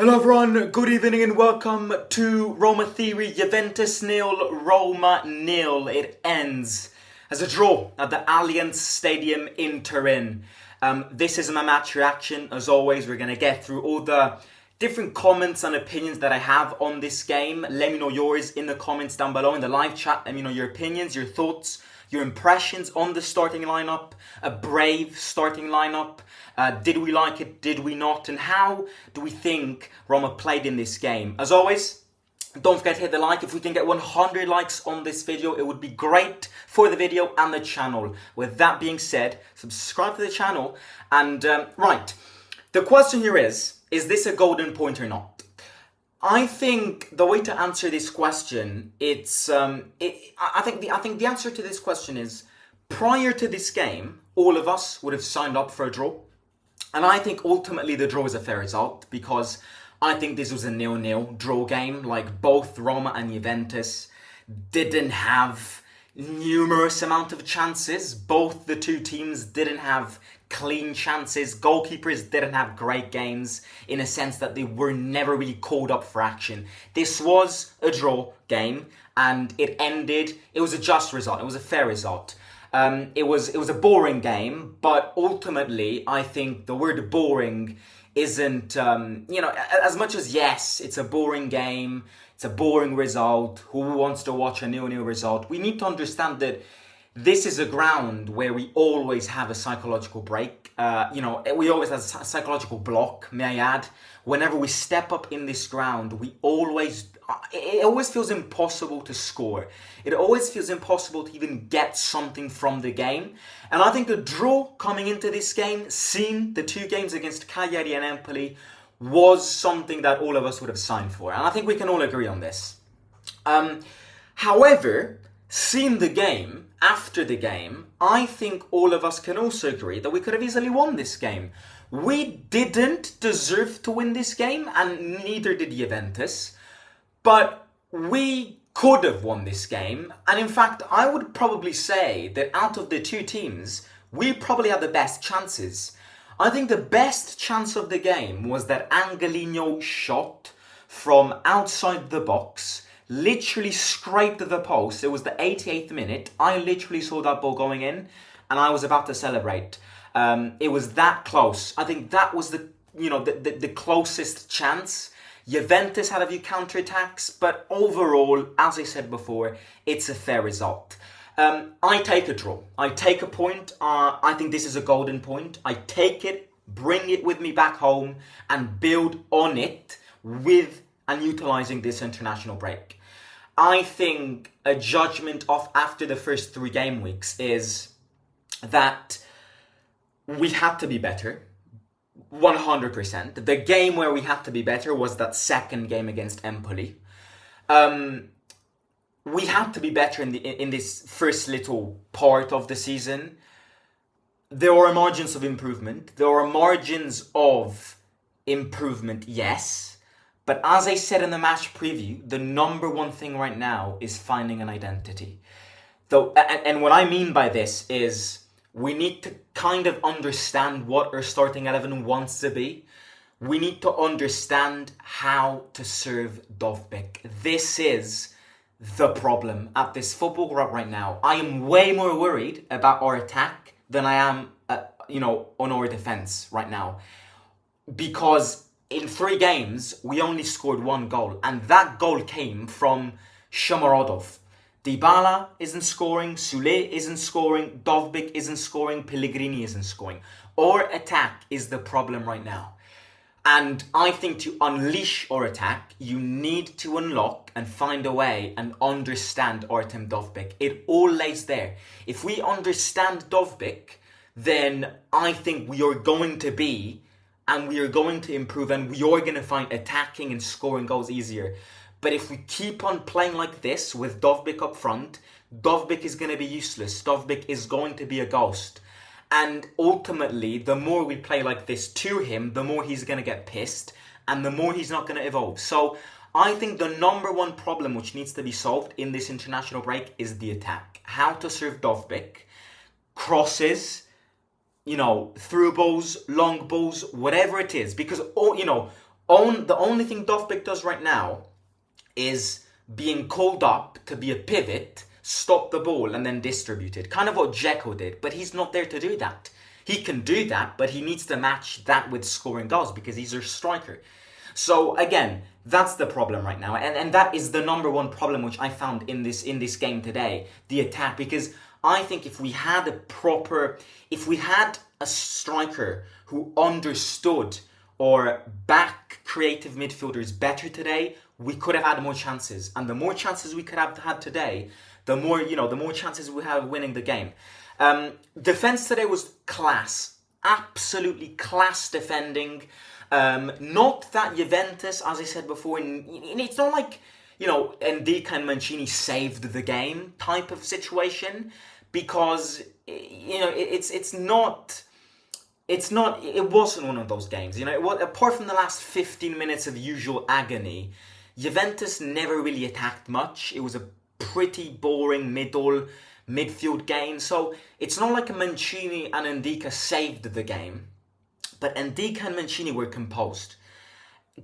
Hello everyone, good evening and welcome to Roma Theory. Juventus nil, Roma nil. It ends as a draw at the Allianz Stadium in Turin. This is my match reaction. As always, we're going to get through all the different comments and opinions that I have on this game. Let me know yours in the comments down below in the live chat. Let me know your opinions, your thoughts, your impressions on the starting lineup. A brave starting lineup. Did we like it? Did we not? And how do we think Roma played in this game? As always, don't forget to hit the like. If we can get 100 likes on this video, it would be great for the video and the channel. With that being said, subscribe to the channel. And right, the question here is this a golden point or not? I think the way to answer this question, I think the answer to this question is, prior to this game, all of us would have signed up for a draw. And I think ultimately the draw is a fair result because I think this was a 0-0 draw game. Like, both Roma and Juventus didn't have numerous amount of chances. Both the two teams didn't have clean chances. Goalkeepers didn't have great games in a sense that they were never really called up for action. This was a draw game and it ended. It was a just result. It was a fair result. It was a boring game, but ultimately, I think the word boring isn't, as much as, yes, it's a boring game, it's a boring result, who wants to watch a 0-0 result? We need to understand that this is a ground where we always have a psychological break. We always have a psychological block, may I add. Whenever we step up in this ground, it always feels impossible to score. It always feels impossible to even get something from the game. And I think the draw coming into this game, seeing the two games against Cagliari and Empoli, was something that all of us would have signed for. And I think we can all agree on this. However, seeing the game, after the game, I think all of us can also agree that we could have easily won this game. We didn't deserve to win this game, and neither did Juventus. But we could have won this game. And in fact, I would probably say that out of the two teams, we probably had the best chances. I think the best chance of the game was that Angelino shot from outside the box, literally scraped the post. It was the 88th minute. I literally saw that ball going in and I was about to celebrate. It was that close. I think that was the closest chance. Juventus had a few counterattacks, but overall, as I said before, it's a fair result. I take a draw. I take a point. I think this is a golden point. I take it, bring it with me back home, and build on it with and utilising this international break. I think a judgment off after the first 3 game weeks is that we had to be better. 100%. The game where we had to be better was that second game against Empoli. We had to be better in this first little part of the season. There are margins of improvement. Yes. But as I said in the match preview, the number one thing right now is finding an identity. And what I mean by this is we need to kind of understand what our starting 11 wants to be. We need to understand how to serve Dovbyk. This is the problem at this football club right now. I am way more worried about our attack than I am, on our defense right now. Because in 3 games, we only scored 1 goal. And that goal came from Shomorodov. Dybala isn't scoring, Sule isn't scoring, Dovbyk isn't scoring, Pellegrini isn't scoring. Our attack is the problem right now. And I think to unleash our attack, you need to unlock and find a way and understand Artem Dovbyk. It all lays there. If we understand Dovbyk, then I think we are going to be, and we are going to improve, and we are going to find attacking and scoring goals easier. But if we keep on playing like this with Dovbyk up front, Dovbyk is going to be useless. Dovbyk is going to be a ghost. And ultimately, the more we play like this to him, the more he's going to get pissed and the more he's not going to evolve. So I think the number one problem which needs to be solved in this international break is the attack. How to serve Dovbyk, crosses, through balls, long balls, whatever it is. Because, The only thing Dovbyk does right now is being called up to be a pivot, stop the ball and then distribute it. Kind of what Dzeko did, but he's not there to do that. He can do that, but he needs to match that with scoring goals because he's a striker. So again, that's the problem right now, and that is the number one problem which I found in this game today, the attack. Because I think if we had a striker who understood or back creative midfielders better today, we could have had more chances. And the more chances we could have had today, the more chances we have of winning the game. Defense today was class, absolutely class defending. Not that Juventus, as I said before, and it's not like, Ndika and Mancini saved the game type of situation, because, it wasn't one of those games. Apart from the last 15 minutes of usual agony, Juventus never really attacked much. It was a pretty boring midfield game. So it's not like Mancini and Ndika saved the game, but Ndika and Mancini were composed.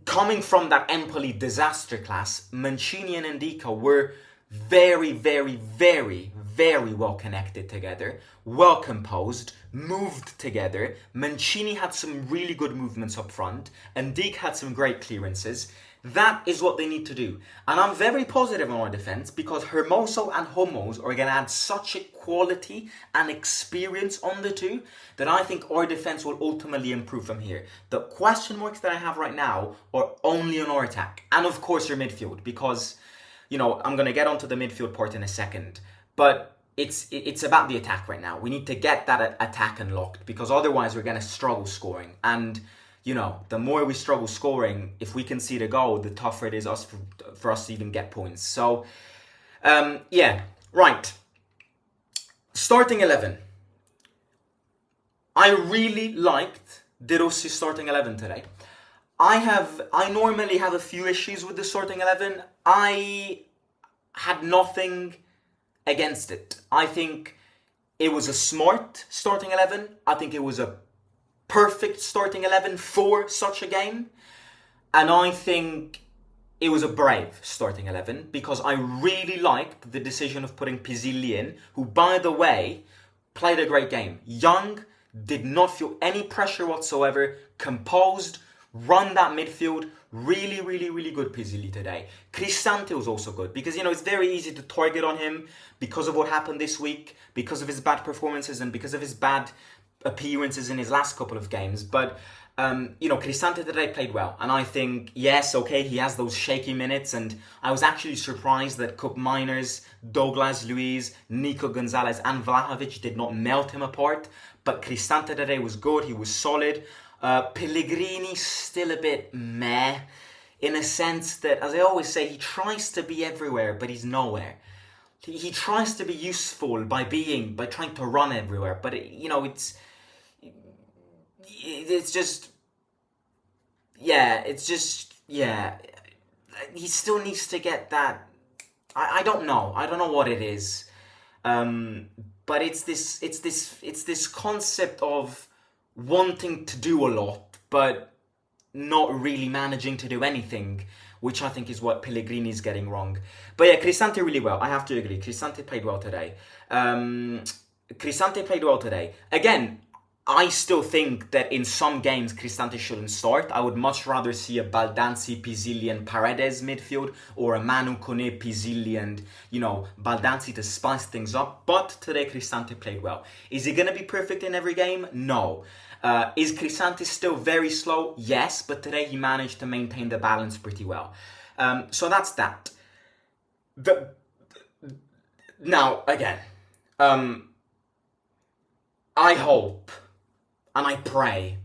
Coming from that Empoli disaster class, Mancini and Ndika were very, very, very, very well connected together, well composed, moved together. Mancini had some really good movements up front, and Ndika had some great clearances. That is what they need to do. And I'm very positive on our defence, because Hermoso and Hummels are going to add such a quality and experience on the two that I think our defence will ultimately improve from here. The question marks that I have right now are only on our attack. And of course your midfield, because, I'm going to get onto the midfield part in a second. But it's about the attack right now. We need to get that attack unlocked, because otherwise we're going to struggle scoring. And the more we struggle scoring, if we concede a goal, the tougher it is for us to even get points. So, right. Starting 11. I really liked De Rossi's starting 11 today. I normally have a few issues with the starting 11. I had nothing against it. I think it was a smart starting 11. I think it was a perfect starting 11 for such a game. And I think it was a brave starting 11, because I really liked the decision of putting Pizzilli in, who, by the way, played a great game. Young, did not feel any pressure whatsoever, composed, run that midfield. Really, really, really good Pizzilli today. Cristante was also good, because, it's very easy to target on him because of what happened this week, because of his bad performances and because of his bad appearances in his last couple of games. But Cristante today played well, and I think, yes, okay, he has those shaky minutes, and I was actually surprised that Cup Miners, Douglas Luiz, Nico Gonzalez and Vlahovic did not melt him apart. But Cristante today was good, he was solid. Pellegrini still a bit meh, in a sense that, as I always say, he tries to be everywhere but he's nowhere. He tries to be useful by trying to run everywhere, but he still needs to get that. I don't know what it is, but it's this concept of wanting to do a lot but not really managing to do anything, which I think is what Pellegrini is getting wrong. But yeah, Cristante really well. I have to agree. Cristante played well today. Again, I still think that in some games Cristante shouldn't start. I would much rather see a Baldanzi, Pizzilli and Paredes midfield, or a Manu Kone, Pizzilli and, Baldanzi to spice things up. But today Cristante played well. Is he going to be perfect in every game? No. Is Cristante still very slow? Yes, but today he managed to maintain the balance pretty well. So that's that. Now, again, I hope, and I pray,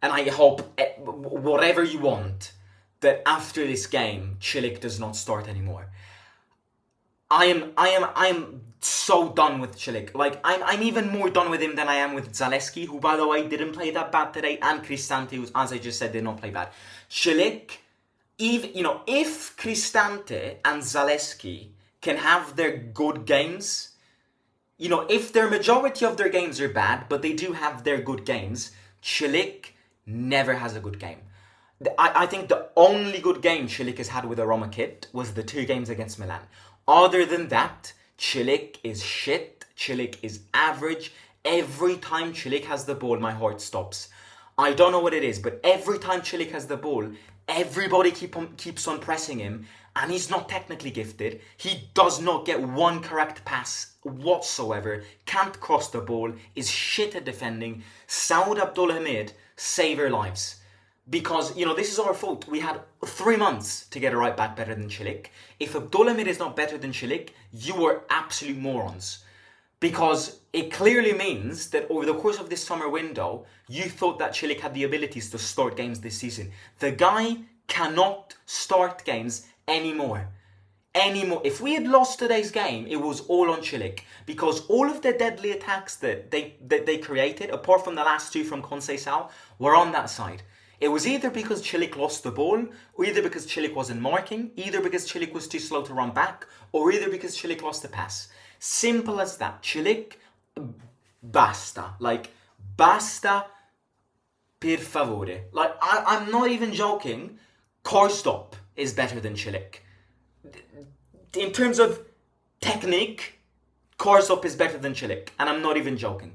and I hope, whatever you want, that after this game, Chilik does not start anymore. I am so done with Chilik. Like, I'm even more done with him than I am with Zaleski, who, by the way, didn't play that bad today, and Cristante, who, as I just said, did not play bad. Chilik, if Cristante and Zaleski can have their good games, if their majority of their games are bad, but they do have their good games, Chilik never has a good game. I think the only good game Chilik has had with a Roma kit was the 2 games against Milan. Other than that, Chilik is shit. Chilik is average. Every time Chilik has the ball, my heart stops. I don't know what it is, but every time Chilik has the ball, everybody keeps on pressing him, and he's not technically gifted. He does not get one correct pass whatsoever, can't cross the ball, is shit at defending. Saud Abdulhamid, save our lives. Because, this is our fault. We had 3 months to get a right back better than Chilik. If Abdulhamid is not better than Chilik, you are absolute morons. Because it clearly means that over the course of this summer window, you thought that Chilik had the abilities to start games this season. The guy cannot start games anymore. If we had lost today's game, it was all on Chilik. Because all of the deadly attacks that they created, apart from the last 2 from Conceição, were on that side. It was either because Chilik lost the ball, or either because Chilik wasn't marking, either because Chilik was too slow to run back, or either because Chilik lost the pass. Simple as that. Chilik, basta. Basta, per favore. I'm not even joking. Korstop is better than Chilik. In terms of technique, Korstop is better than Chilik. And I'm not even joking.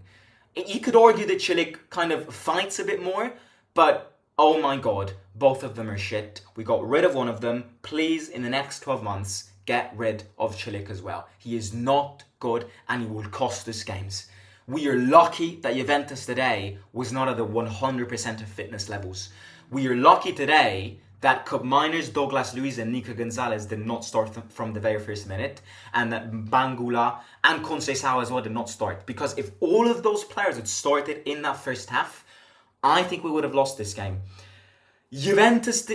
You could argue that Chilik kind of fights a bit more, but oh my god, both of them are shit. We got rid of one of them. Please, in the next 12 months, get rid of Chilik as well. He is not good and he will cost us games. We are lucky that Juventus today was not at the 100% of fitness levels. We are lucky today that Cup Miners, Douglas Luiz and Nico Gonzalez did not start from the very first minute, and that Bangula and Conceição as well did not start. Because if all of those players had started in that first half, I think we would have lost this game. Juventus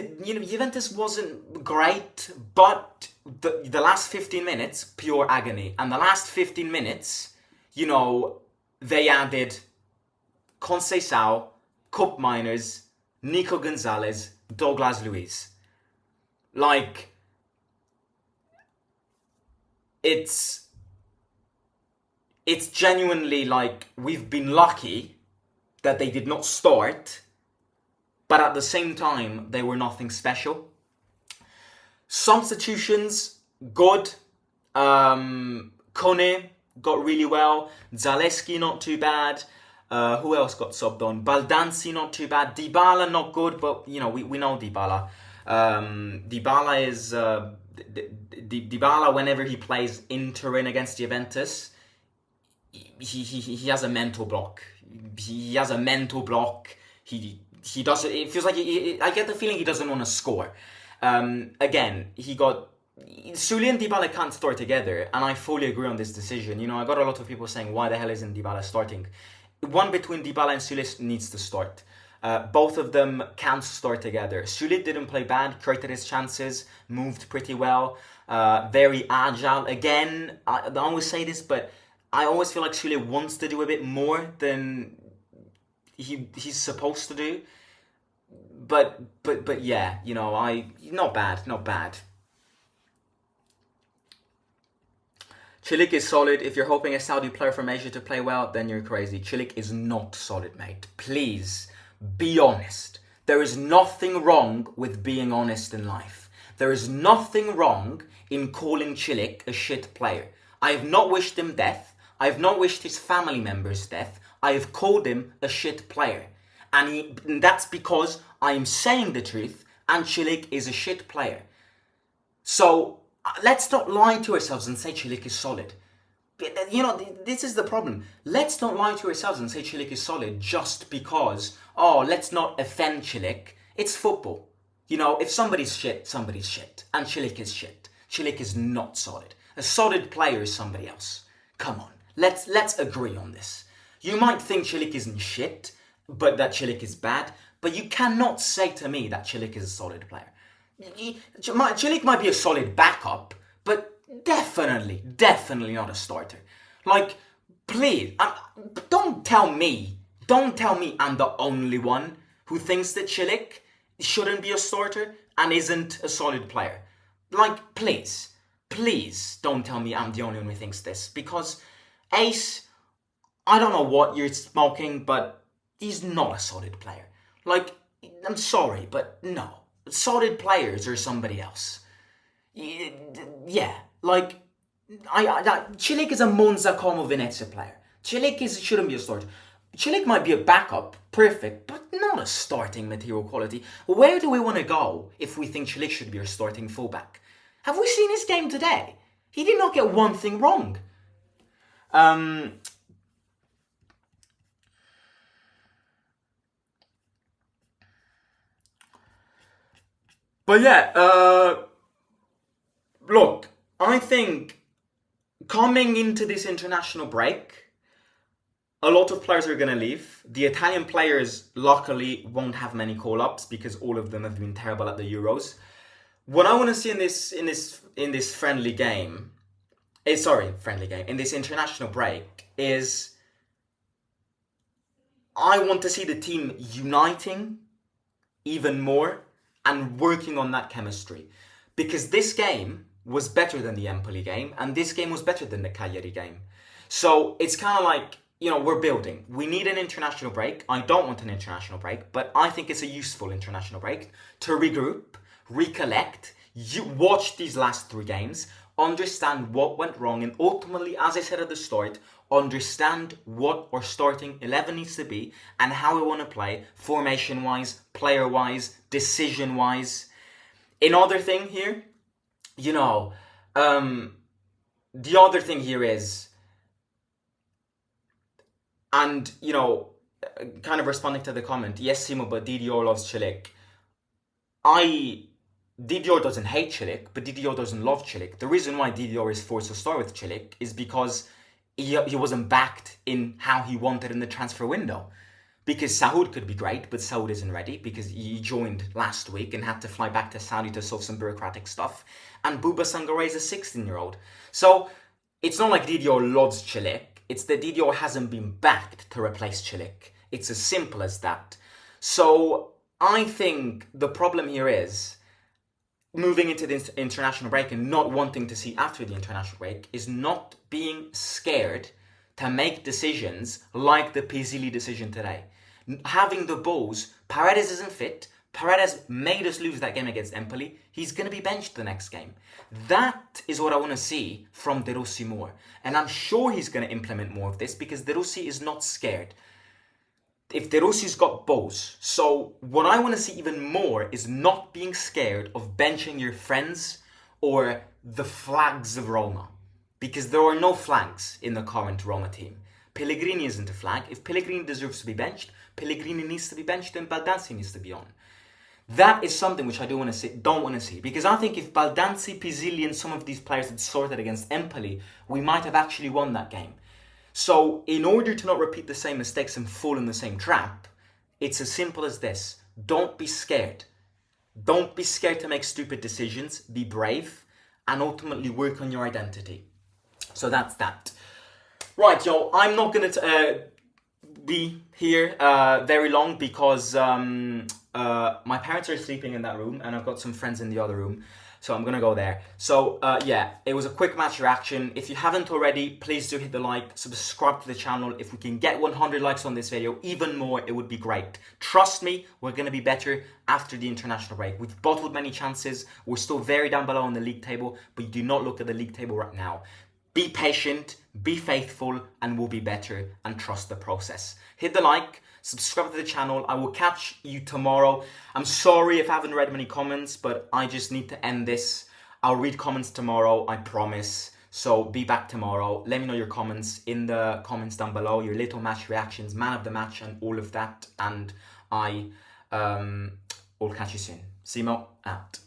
wasn't great, but the last 15 minutes, pure agony. And the last 15 minutes, they added Conceição, Cup Miners, Nico Gonzalez, Douglas Luiz. It's genuinely we've been lucky that they did not start, but at the same time, they were nothing special. Substitutions, good. Kone got really well. Zaleski, not too bad. Who else got subbed on? Baldanzi, not too bad. Dybala, not good, but, we know Dybala. Dybala is... Dybala, whenever he plays Turin against Juventus, he has a mental block. He has a mental block. He doesn't. It feels like I get the feeling he doesn't want to score. Again, Sule and Dybala can't start together, and I fully agree on this decision. I got a lot of people saying, why the hell isn't Dybala starting? One between Dybala and Sule needs to start. Both of them can't start together. Sule didn't play bad, created his chances, moved pretty well, very agile. Again, I always say this, but I always feel like Sule wants to do a bit more than he's supposed to do. But yeah, not bad. Chilik is solid. If you're hoping a Saudi player from Asia to play well, then you're crazy. Chilik is not solid, mate. Please, be honest. There is nothing wrong with being honest in life. There is nothing wrong in calling Chilik a shit player. I have not wished him death. I have not wished his family members death. I have called him a shit player. And that's because I am saying the truth, and Chilik is a shit player. So, let's not lie to ourselves and say Chilik is solid. This is the problem. Let's not lie to ourselves and say Chilik is solid just because, let's not offend Chilik. It's football. If somebody's shit, somebody's shit. And Chilik is shit. Chilik is not solid. A solid player is somebody else. Come on, let's agree on this. You might think Chilik isn't shit, but that Chilik is bad, but you cannot say to me that Chilik is a solid player. Chilik might be a solid backup, but definitely not a starter. Please, don't tell me I'm the only one who thinks that Chilik shouldn't be a starter and isn't a solid player. Please don't tell me I'm the only one who thinks this, because Ace, I don't know what you're smoking, but he's not a solid player. I'm sorry, but no. Solid players or somebody else. Yeah, like Chilik is a Monza Como Venezia player. Shouldn't be a starter. Chilik might be a backup, perfect, but not a starting material quality. Where do we want to go if we think Chilik should be our starting fullback? Have we seen his game today? He did not get one thing wrong. But yeah, look, I think coming into this international break, a lot of players are going to leave. The Italian players, luckily, won't have many call-ups because all of them have been terrible at the Euros. What I want to see in this friendly game, in this international break, is I want to see the team uniting even more and working on that chemistry. Because this game was better than the Empoli game, and this game was better than the Cagliari game. So it's kind of like, we're building. We need an international break. I don't want an international break, but I think it's a useful international break to regroup, recollect, you watch these last 3 games, understand what went wrong, and ultimately, as I said at the start, understand what our starting 11 needs to be and how we want to play, formation-wise, player-wise, decision-wise. Another thing here, the other thing here is, and, kind of responding to the comment, yes, Simo, but Didier loves Chilik. Didier doesn't hate Chilik, but Didier doesn't love Chilik. The reason why Didier is forced to start with Chilik is because he wasn't backed in how he wanted in the transfer window. Because Saud could be great, but Saud isn't ready because he joined last week and had to fly back to Saudi to solve some bureaucratic stuff. And Bouba Sangare is a 16-year-old. So it's not like Didier loves Chilik. It's that Didier hasn't been backed to replace Chilik. It's as simple as that. So I think the problem here is moving into this international break and not wanting to see after the international break is not being scared to make decisions like the Pizzilli decision today. Having the balls, Paredes isn't fit. Paredes made us lose that game against Empoli. He's going to be benched the next game. That is what I want to see from De Rossi more. And I'm sure he's going to implement more of this because De Rossi is not scared. If De Rossi's got balls. So what I want to see even more is not being scared of benching your friends or the flags of Roma. Because there are no flags in the current Roma team. Pellegrini isn't a flag. If Pellegrini deserves to be benched, Pellegrini needs to be benched and Baldanzi needs to be on. That is something which I don't want to see. Because I think if Baldanzi, Pizzilli and some of these players had sorted against Empoli, we might have actually won that game. So in order to not repeat the same mistakes and fall in the same trap, it's as simple as this. Don't be scared. Don't be scared to make stupid decisions. Be brave and ultimately work on your identity. So that's that. Right, yo, I'm not going to be here very long because my parents are sleeping in that room and I've got some friends in the other room. So I'm going to go there. So yeah, it was a quick match reaction. If you haven't already, please do hit the like, subscribe to the channel. If we can get 100 likes on this video, even more, it would be great. Trust me, we're going to be better after the international break. We've bottled many chances. We're still very down below on the league table, but you do not look at the league table right now. Be patient, be faithful, and we'll be better, and trust the process. Hit the like, subscribe to the channel. I will catch you tomorrow. I'm sorry if I haven't read many comments, but I just need to end this. I'll read comments tomorrow, I promise. So be back tomorrow. Let me know your comments in the comments down below, your little match reactions, man of the match, and all of that. And I will catch you soon. Simo out.